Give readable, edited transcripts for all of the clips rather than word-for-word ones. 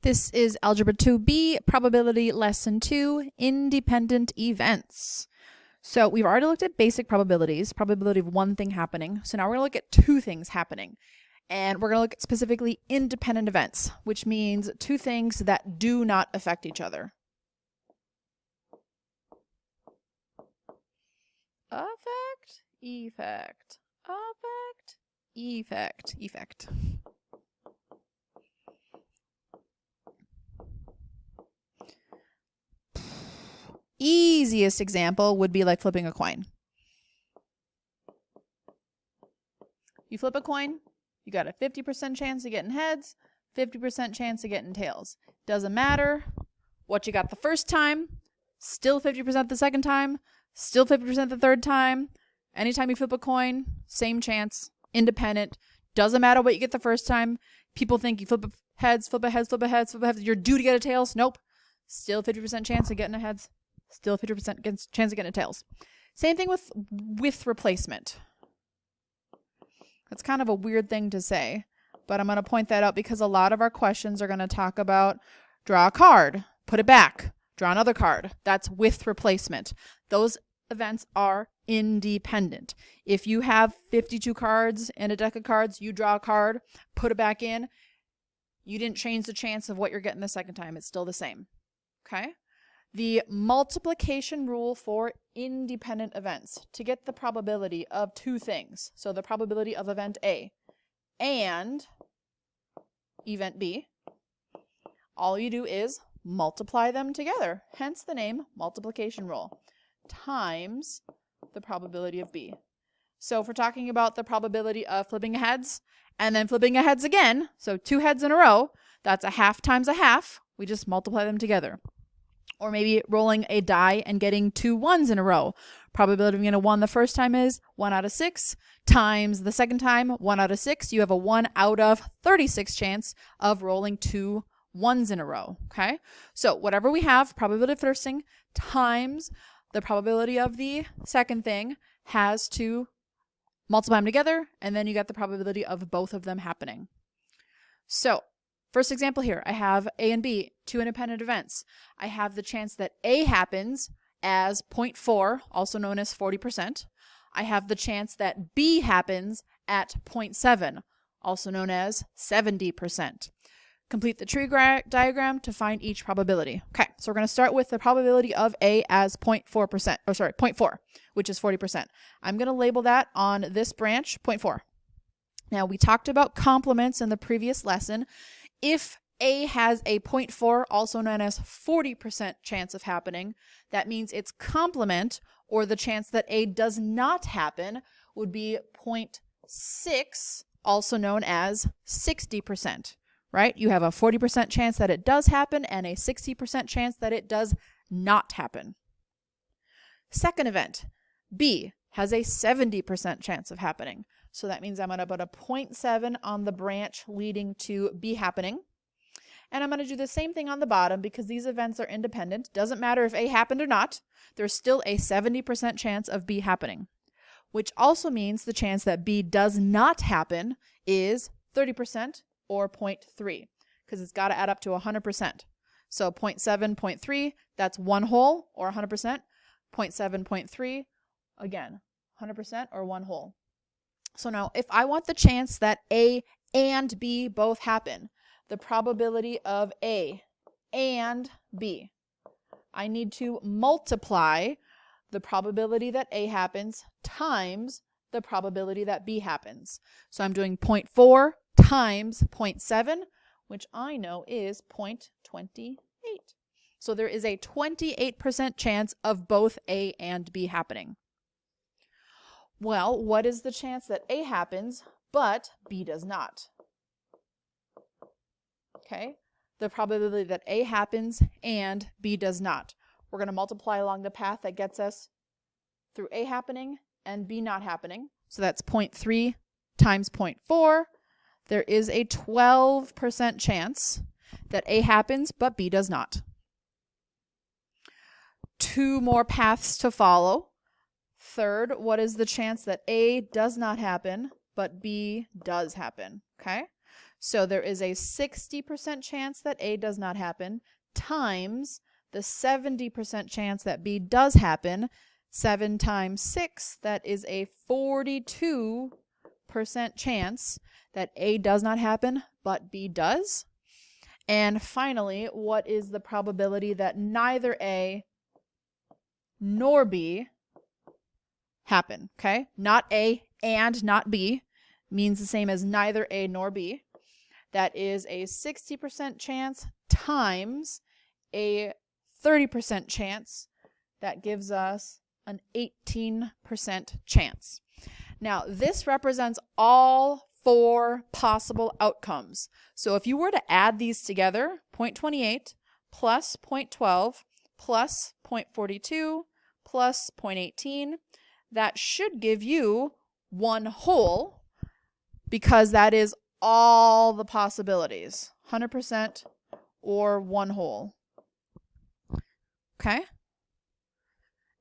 This is Algebra 2B, Probability Lesson 2, Independent Events. So we've already looked at basic probabilities, probability of one thing happening. So now we're going to look at two things happening. And we're going to look at specifically independent events, which means two things that do not affect each other. Affect, effect, affect, effect, effect. Easiest example would be like flipping a coin. You flip a coin, you got a 50% chance of getting heads, 50% chance of getting tails. Doesn't matter what you got the first time, still 50% the second time, still 50% the third time. Anytime you flip a coin, same chance, independent. Doesn't matter what you get the first time. People think you flip a heads, flip a heads, flip a heads, flip a heads. You're due to get a tails. Nope. Still 50% chance of getting a heads. Still 50% chance of getting a tails. Same thing with replacement. That's kind of a weird thing to say, but I'm going to point that out because a lot of our questions are going to talk about draw a card, put it back, draw another card. That's with replacement. Those events are independent. If you have 52 cards in a deck of cards, you draw a card, put it back in, you didn't change the chance of what you're getting the second time. It's still the same. Okay? The multiplication rule for independent events to get the probability of two things. So the probability of event A and event B. All you do is multiply them together. Hence the name multiplication rule times the probability of B. So if we're talking about the probability of flipping a heads and then flipping a heads again, so two heads in a row, that's a half times a half. We just multiply them together. Or maybe rolling a die and getting two ones in a row. Probability of getting a 1 the first time is 1 out of 6 times the second time 1 out of 6. You have a 1 out of 36 chance of rolling two ones in a row. Okay, so whatever we have, probability of first thing times the probability of the second thing has to multiply them together, and then you get the probability of both of them happening. So first example here, I have A and B, two independent events. I have the chance that A happens as 0.4, also known as 40%. I have the chance that B happens at 0.7, also known as 70%. Complete the tree diagram to find each probability. Okay, so we're going to start with the probability of A as 0.4, which is 40%. I'm going to label that on this branch 0.4. Now, we talked about complements in the previous lesson. If A has a 0.4, also known as 40% chance of happening, that means its complement, or the chance that A does not happen, would be 0.6, also known as 60%, right? You have a 40% chance that it does happen and a 60% chance that it does not happen. Second event, B has a 70% chance of happening. So that means I'm going to put a 0.7 on the branch leading to B happening. And I'm going to do the same thing on the bottom because these events are independent. Doesn't matter if A happened or not. There's still a 70% chance of B happening, which also means the chance that B does not happen is 30% or 0.3 because it's got to add up to 100%. So 0.7, 0.3, that's one whole or 100%. 0.7, 0.3, again, 100% or one whole. So now if I want the chance that A and B both happen, the probability of A and B, I need to multiply the probability that A happens times the probability that B happens. So I'm doing 0.4 times 0.7, which I know is 0.28. So there is a 28% chance of both A and B happening. Well, what is the chance that A happens, but B does not? Okay, the probability that A happens and B does not. We're going to multiply along the path that gets us through A happening and B not happening. So that's 0.3 times 0.4. There is a 12% chance that A happens, but B does not. Two more paths to follow. Third, what is the chance that A does not happen, but B does happen? Okay, So there is a 60% chance that A does not happen times the 70% chance that B does happen. 7 times 6, that is a 42% chance that A does not happen, but B does. And finally, what is the probability that neither A nor B happen? Okay, not A and not B means the same as neither A nor B. That is a 60% chance times a 30% chance. That gives us an 18% chance. Now, this represents all 4 possible outcomes. So if you were to add these together, 0.28 plus 0.12 plus 0.42 plus 0.18, that should give you 1 whole, because that is all the possibilities, 100% or 1 whole. Okay?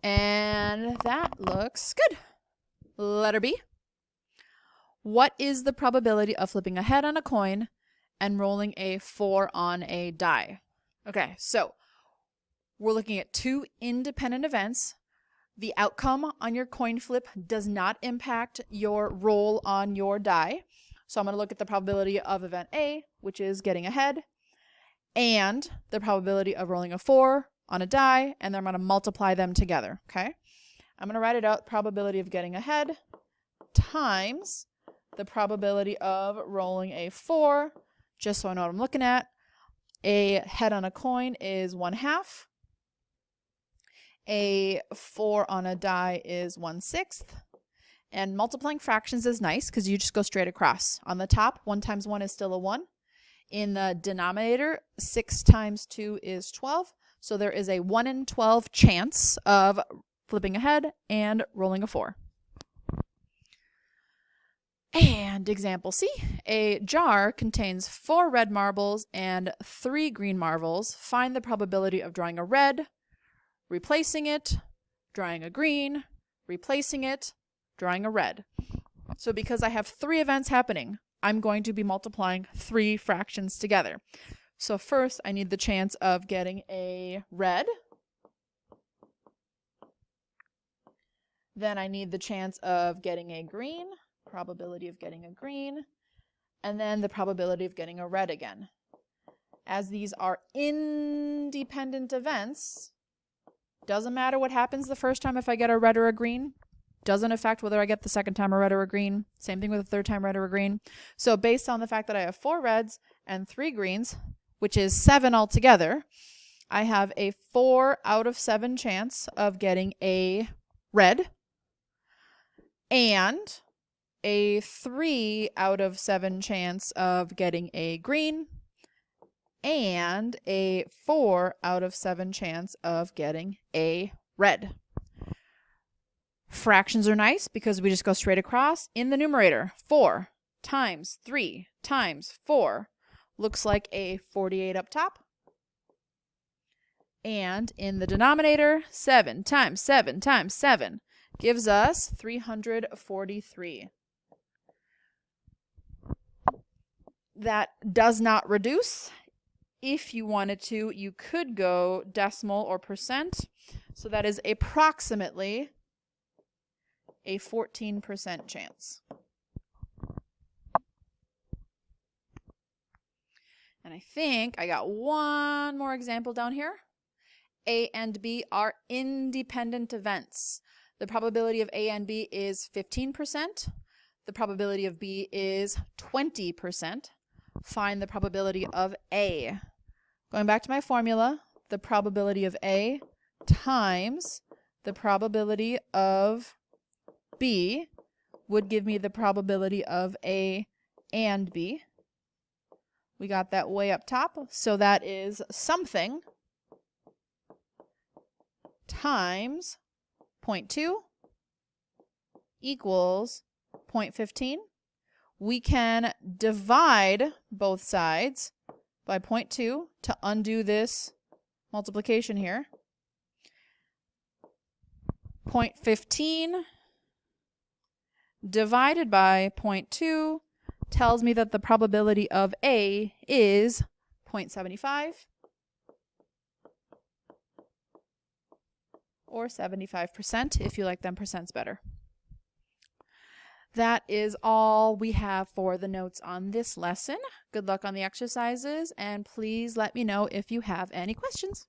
And that looks good. Letter B. What is the probability of flipping a head on a coin and rolling a 4 on a die? Okay, so we're looking at 2 independent events. The outcome on your coin flip does not impact your roll on your die. So I'm going to look at the probability of event A, which is getting a head, and the probability of rolling a 4 on a die, and then I'm going to multiply them together, okay? I'm going to write it out, probability of getting a head times the probability of rolling a 4, just so I know what I'm looking at. A head on a coin is 1/2. A 4 on a die is 1/6. And multiplying fractions is nice because you just go straight across. On the top, 1 times 1 is still a 1. In the denominator, 6 times 2 is 12. So there is a 1 in 12 chance of flipping a head and rolling a 4. And example C, a jar contains 4 red marbles and 3 green marbles. Find the probability of drawing a red, replacing it, drawing a green, replacing it, drawing a red. So because I have 3 events happening, I'm going to be multiplying 3 fractions together. So first, I need the chance of getting a red. Then I need the chance of getting a green, probability of getting a green, and then the probability of getting a red again. As these are independent events, doesn't matter what happens the first time if I get a red or a green. Doesn't affect whether I get the second time a red or a green. Same thing with the third time red or a green. So based on the fact that I have 4 reds and 3 greens, which is 7 altogether, I have a 4 out of 7 chance of getting a red and a 3 out of 7 chance of getting a green and a 4 out of 7 chance of getting a red. Fractions are nice because we just go straight across. In the numerator, 4 times 3 times 4 looks like a 48 up top. And in the denominator, 7 times 7 times 7 gives us 343. That does not reduce. If you wanted to, you could go decimal or percent. So that is approximately a 14% chance. And I think I got one more example down here. A and B are independent events. The probability of A and B is 15%. The probability of B is 20%. Find the probability of A. Going back to my formula, the probability of A times the probability of B would give me the probability of A and B. We got that way up top, so that is something times 0.2 equals 0.15. We can divide both sides by 0.2 to undo this multiplication here. 0.15 divided by 0.2 tells me that the probability of A is 0.75 or 75% if you like them percents better. That is all we have for the notes on this lesson. Good luck on the exercises, and please let me know if you have any questions.